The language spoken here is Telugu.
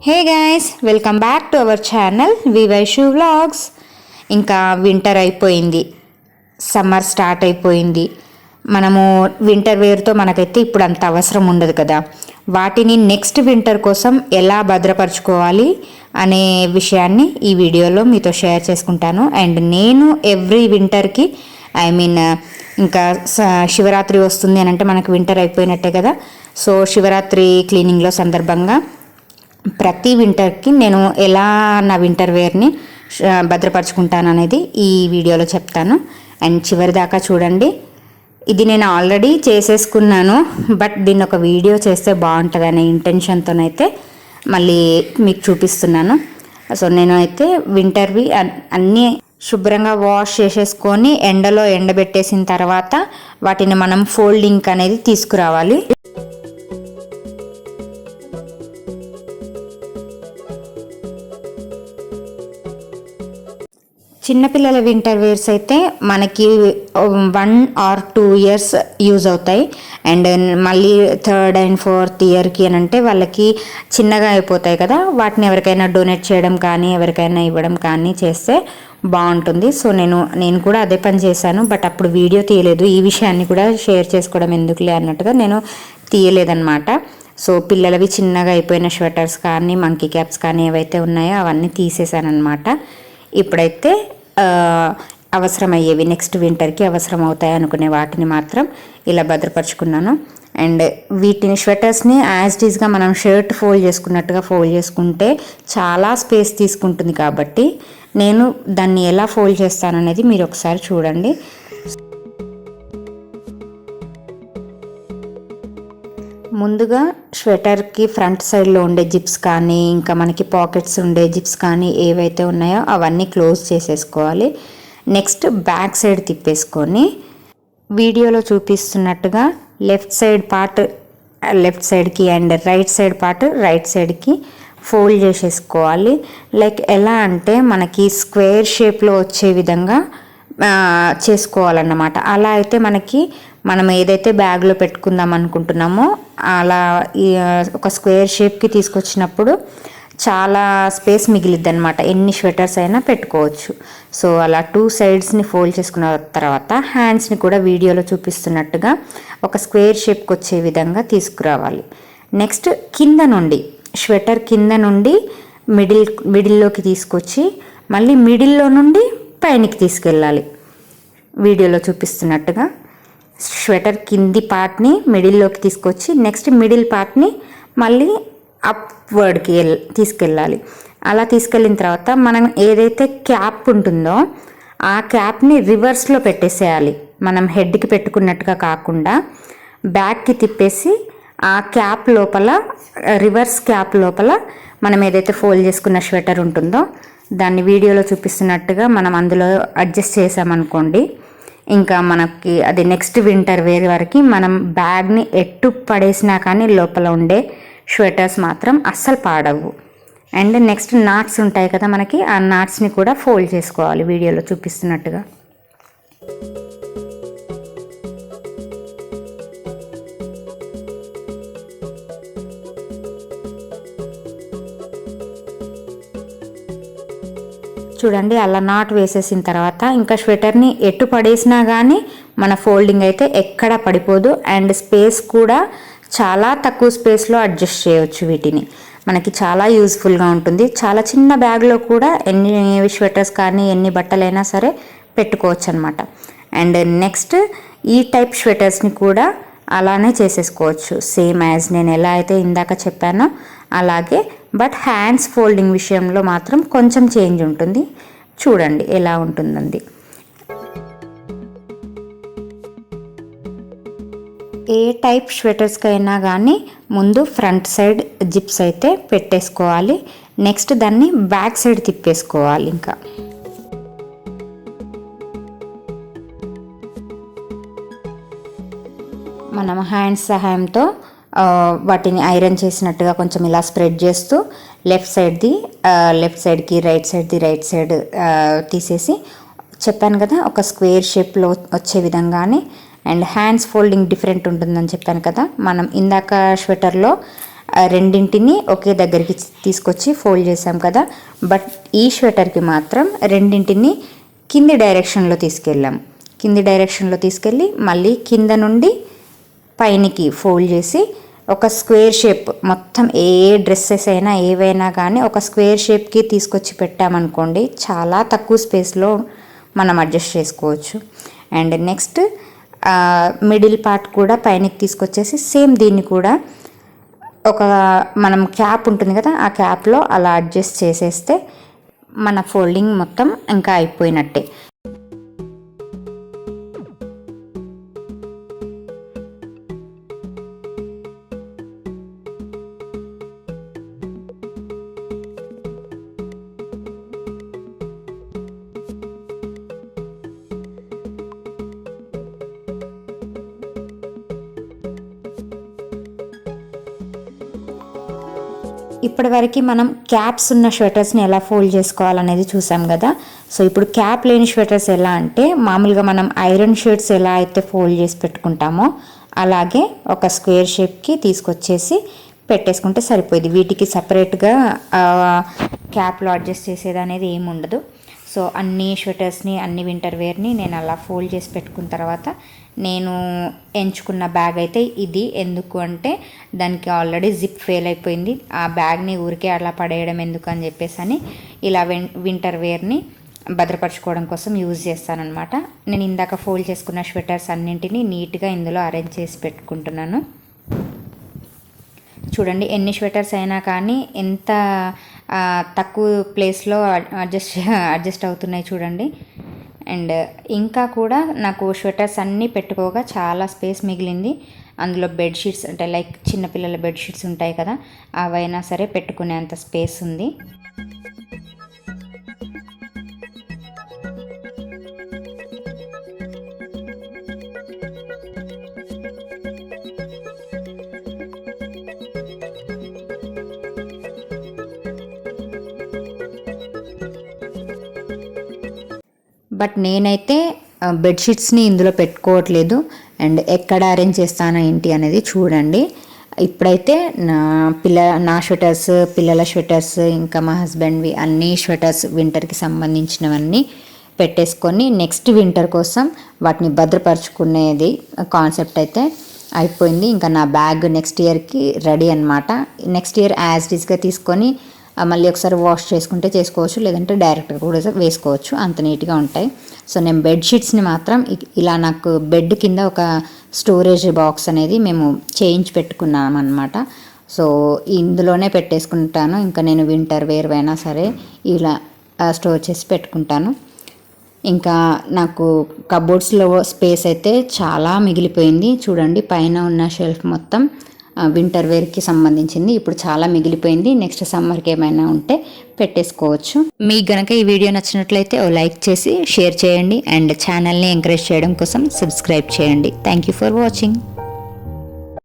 Hey guys, welcome back to our channel వివైషు వ్లాగ్స్. ఇంకా వింటర్ అయిపోయింది, సమ్మర్ స్టార్ట్ అయిపోయింది. మనము వింటర్ వేర్తో మనకైతే ఇప్పుడు అంత అవసరం ఉండదు కదా. వాటిని నెక్స్ట్ వింటర్ కోసం ఎలా భద్రపరచుకోవాలి అనే విషయాన్ని ఈ వీడియోలో మీతో షేర్ చేసుకుంటాను. అండ్ నేను ఎవ్రీ వింటర్కి ఇంకా శివరాత్రి వస్తుంది అని అంటే మనకు వింటర్ అయిపోయినట్టే కదా. సో శివరాత్రి క్లీనింగ్లో సందర్భంగా ప్రతి వింటర్కి నేను ఎలా నా వింటర్ వేర్ని భద్రపరచుకుంటాను అనేది ఈ వీడియోలో చెప్తాను. అండ్ చివరి దాకా చూడండి. ఇది నేను ఆల్రెడీ చేసేసుకున్నాను, బట్ దీన్ని ఒక వీడియో చేస్తే బాగుంటుంది అనే ఇంటెన్షన్తోనైతే మళ్ళీ మీకు చూపిస్తున్నాను. సో నేను అయితే వింటర్వి అన్నీ శుభ్రంగా వాష్ చేసేసుకొని ఎండలో ఎండబెట్టేసిన తర్వాత వాటిని మనం ఫోల్డింగ్ అనేది తీసుకురావాలి. చిన్నపిల్లల వింటర్ వేర్స్ అయితే మనకి 1 or 2 years యూజ్ అవుతాయి. అండ్ మళ్ళీ 3rd and 4th ఇయర్కి అని అంటే వాళ్ళకి చిన్నగా అయిపోతాయి కదా. వాటిని ఎవరికైనా డొనేట్ చేయడం కానీ ఎవరికైనా ఇవ్వడం కానీ చేస్తే బాగుంటుంది. సో నేను కూడా అదే పని చేశాను, బట్ అప్పుడు వీడియో తీయలేదు. ఈ విషయాన్ని కూడా షేర్ చేసుకోవడం ఎందుకులే అన్నట్టుగా నేను తీయలేదన్నమాట. సో పిల్లలవి చిన్నగా అయిపోయిన స్వెటర్స్ కానీ మంకీ క్యాప్స్ కానీ ఏవైతే ఉన్నాయో అవన్నీ తీసేసాను అనమాట. ఇప్పుడైతే అవసరమయ్యేవి నెక్స్ట్ వింటర్కి అవసరం అవుతాయి అనుకునే వాటిని మాత్రం ఇలా భద్రపరుచుకున్నాను. అండ్ వీటిని స్వెటర్స్ని యాజ్ ఇట్ ఈస్గా మనం షర్ట్ ఫోల్డ్ చేసుకున్నట్టుగా ఫోల్డ్ చేసుకుంటే చాలా స్పేస్ తీసుకుంటుంది. కాబట్టి నేను దాన్ని ఎలా ఫోల్డ్ చేస్తాననేది మీరు ఒకసారి చూడండి. ముందుగా స్వెటర్కి ఫ్రంట్ సైడ్లో ఉండే జిప్స్ కానీ ఇంకా మనకి పాకెట్స్ ఉండే జిప్స్ కానీ ఏవైతే ఉన్నాయో అవన్నీ క్లోజ్ చేసేసుకోవాలి. నెక్స్ట్ బ్యాక్ సైడ్ తిప్పేసుకొని వీడియోలో చూపిస్తున్నట్టుగా లెఫ్ట్ సైడ్ పార్ట్ లెఫ్ట్ సైడ్కి and right side part right సైడ్కి ఫోల్డ్ చేసేసుకోవాలి. లైక్ ఎలా అంటే మనకి స్క్వేర్ షేప్లో వచ్చే విధంగా చేసుకోవాలన్నమాట. అలా అయితే మనం ఏదైతే బ్యాగ్లో పెట్టుకుందాం అనుకుంటున్నామో అలా ఒక స్క్వేర్ షేప్కి తీసుకొచ్చినప్పుడు చాలా స్పేస్ మిగిలిద్ది అనమాట. ఎన్ని స్వెటర్స్ అయినా పెట్టుకోవచ్చు. సో అలా 2 సైడ్స్ని ఫోల్డ్ చేసుకున్న తర్వాత హ్యాండ్స్ని కూడా వీడియోలో చూపిస్తున్నట్టుగా ఒక స్క్వేర్ షేప్కి వచ్చే విధంగా తీసుకురావాలి. నెక్స్ట్ కింద నుండి స్వెటర్ కింద నుండి మిడిల్లోకి తీసుకొచ్చి మళ్ళీ మిడిల్లో నుండి పైనకి తీసుకెళ్ళాలి. వీడియోలో చూపిస్తున్నట్టుగా స్వెటర్ కింది పార్ట్ని మిడిల్లోకి తీసుకొచ్చి నెక్స్ట్ మిడిల్ పార్ట్ని మళ్ళీ అప్వర్డ్కి తీసుకెళ్ళాలి. అలా తీసుకెళ్ళిన తర్వాత మనం ఏదైతే క్యాప్ ఉంటుందో ఆ క్యాప్ని రివర్స్లో పెట్టేసేయాలి. మనం హెడ్కి పెట్టుకున్నట్టుగా కాకుండా బ్యాక్కి తిప్పేసి ఆ క్యాప్ లోపల రివర్స్ క్యాప్ లోపల మనం ఏదైతే ఫోల్డ్ చేసుకున్న స్వెటర్ ఉంటుందో దాన్ని వీడియోలో చూపిస్తున్నట్టుగా మనం అందులో అడ్జస్ట్ చేసామనుకోండి, ఇంకా మనకి అది నెక్స్ట్ వింటర్ వేర్ వరకు మనం బ్యాగ్ని ఎట్టు పడేసినా కానీ లోపల ఉండే స్వెటర్స్ మాత్రం అస్సలు పాడవు. అండ్ నెక్స్ట్ నాట్స్ ఉంటాయి కదా మనకి, ఆ నాట్స్ని కూడా ఫోల్డ్ చేసుకోవాలి వీడియోలో చూపిస్తున్నట్టుగా. చూడండి, అలా నాట్ వేసేసిన తర్వాత ఇంకా స్వెటర్ని ఎటు పడేసినా కానీ మన ఫోల్డింగ్ అయితే ఎక్కడ పడిపోదు. అండ్ స్పేస్ కూడా చాలా తక్కువ స్పేస్లో అడ్జస్ట్ చేయవచ్చు. వీటిని మనకి చాలా యూజ్ఫుల్గా ఉంటుంది. చాలా చిన్న బ్యాగ్లో కూడా ఎన్ని స్వెటర్స్ కానీ ఎన్ని బట్టలైనా సరే పెట్టుకోవచ్చు అనమాట. అండ్ నెక్స్ట్ ఈ టైప్ స్వెటర్స్ని కూడా అలానే చేసేసుకోవచ్చు, సేమ్ యాజ్ నేను ఎలా అయితే ఇందాక చెప్పానో అలాగే. బట్ హ్యాండ్స్ ఫోల్డింగ్ విషయంలో మాత్రం కొంచెం చేంజ్ ఉంటుంది. చూడండి ఎలా ఉంటుందండి. ఏ టైప్ స్వెటర్స్కైనా కానీ ముందు ఫ్రంట్ సైడ్ జిప్స్ అయితే పెట్టేసుకోవాలి. నెక్స్ట్ దాన్ని బ్యాక్ సైడ్ తిప్పేసుకోవాలి. ఇంకా మనం హ్యాండ్స్ సహాయంతో వాటిని ఐరన్ చేసినట్టుగా కొంచెం ఇలా స్ప్రెడ్ చేస్తూ లెఫ్ట్ సైడ్కి రైట్ సైడ్ తీసేసి చెప్పాను కదా ఒక స్క్వేర్ షేప్లో వచ్చే విధంగానే. అండ్ హ్యాండ్స్ ఫోల్డింగ్ డిఫరెంట్ ఉంటుందని చెప్పాను కదా. మనం ఇందాక స్వెటర్లో రెండింటిని ఒకే దగ్గరికి తీసుకొచ్చి ఫోల్డ్ చేసాం కదా, బట్ ఈ స్వెటర్కి మాత్రం రెండింటిని కింది డైరెక్షన్లో తీసుకెళ్ళాం. కింది డైరెక్షన్లో తీసుకెళ్ళి మళ్ళీ కింద నుండి పైనకి ఫోల్డ్ చేసి ఒక స్క్వేర్ షేప్, మొత్తం ఏ డ్రెస్సెస్ అయినా ఏవైనా కానీ ఒక స్క్వేర్ షేప్కి తీసుకొచ్చి పెట్టామనుకోండి, చాలా తక్కువ స్పేస్లో మనం అడ్జస్ట్ చేసుకోవచ్చు. అండ్ నెక్స్ట్ మిడిల్ పార్ట్ కూడా పైనకి తీసుకొచ్చేసి సేమ్ దీన్ని కూడా ఒక మనం క్యాప్ ఉంటుంది కదా, ఆ క్యాప్లో అలా అడ్జస్ట్ చేసేస్తే మన ఫోల్డింగ్ మొత్తం ఇంకా అయిపోయినట్టే. ఇప్పటివరకు మనం క్యాప్స్ ఉన్న స్వెటర్స్ని ఎలా ఫోల్డ్ చేసుకోవాలనేది చూసాం కదా. సో ఇప్పుడు క్యాప్ లేని స్వెటర్స్ ఎలా అంటే, మామూలుగా మనం ఐరన్ షర్ట్స్ ఎలా అయితే ఫోల్డ్ చేసి పెట్టుకుంటామో అలాగే ఒక స్క్వేర్ షేప్కి తీసుకొచ్చేసి పెట్టేసుకుంటే సరిపోయింది. వీటికి సపరేట్గా క్యాప్లో అడ్జస్ట్ చేసేది అనేది ఏమి ఉండదు. సో అన్ని స్వెటర్స్ని, అన్ని వింటర్ వేర్ని నేను అలా ఫోల్డ్ చేసి పెట్టుకున్న తర్వాత నేను ఎంచుకున్న బ్యాగ్ అయితే ఇది. ఎందుకు అంటే దానికి ఆల్రెడీ జిప్ ఫెయిల్ అయిపోయింది. ఆ బ్యాగ్ని ఊరికే అలా పడేయడం ఎందుకు అని చెప్పేసి అని ఇలా వింటర్ వేర్ని భద్రపరచుకోవడం కోసం యూజ్ చేస్తానన్నమాట. నేను ఇందాక ఫోల్డ్ చేసుకున్న స్వెటర్స్ అన్నింటినీ నీట్గా ఇందులో అరేంజ్ చేసి పెట్టుకుంటున్నాను. చూడండి, ఎన్ని స్వెటర్స్ అయినా కానీ ఎంత తక్కువ ప్లేస్లో అడ్జస్ట్ అవుతున్నాయి చూడండి. అండ్ ఇంకా కూడా నాకు స్వెటర్స్ అన్నీ పెట్టుకోగా చాలా స్పేస్ మిగిలింది. అందులో బెడ్షీట్స్ అంటే లైక్ చిన్నపిల్లల బెడ్షీట్స్ ఉంటాయి కదా, అవైనా సరే పెట్టుకునేంత స్పేస్ ఉంది. బట్ నేనైతే బెడ్షీట్స్ని ఇందులో పెట్టుకోవట్లేదు. అండ్ ఎక్కడ అరేంజ్ చేస్తాను ఏంటి అనేది చూడండి. ఇప్పుడైతే నా స్వెటర్స్, పిల్లల స్వెటర్స్, ఇంకా మా హస్బెండ్వి అన్ని స్వెటర్స్ వింటర్కి సంబంధించినవన్నీ పెట్టేసుకొని నెక్స్ట్ వింటర్ కోసం వాటిని భద్రపరుచుకునేది కాన్సెప్ట్ అయితే అయిపోయింది. ఇంకా నా బ్యాగ్ నెక్స్ట్ ఇయర్కి రెడీ అనమాట. నెక్స్ట్ ఇయర్ యాజ్ ఇట్ ఈస్గా తీసుకొని మళ్ళీ ఒకసారి వాష్ చేసుకుంటే చేసుకోవచ్చు, లేదంటే డైరెక్ట్గా కూడా వేసుకోవచ్చు, అంత నీట్గా ఉంటాయి. సో నేను బెడ్షీట్స్ని మాత్రం ఇలా నాకు బెడ్ కింద ఒక స్టోరేజ్ బాక్స్ అనేది మేము చేయించి పెట్టుకున్నాం అనమాట. సో ఇందులోనే పెట్టేసుకుంటాను. ఇంకా నేను వింటర్ వేర్ అయినా సరే ఇలా స్టోర్ చేసి పెట్టుకుంటాను. ఇంకా నాకు కబోర్డ్స్లో స్పేస్ అయితే చాలా మిగిలిపోయింది. చూడండి, పైన ఉన్న షెల్ఫ్ మొత్తం వింటర్ వేర్కి సంబంధించింది. ఇప్పుడు చాలా మిగిలిపోయింది. నెక్స్ట్ సమ్మర్కి ఏమైనా ఉంటే పెట్టేసుకోవచ్చు. మీకు గనక ఈ వీడియో నచ్చినట్లయితే ఓ లైక్ చేసి షేర్ చేయండి. అండ్ ఛానల్ని ఎంకరేజ్ చేయడం కోసం సబ్స్క్రైబ్ చేయండి. Thank you for watching.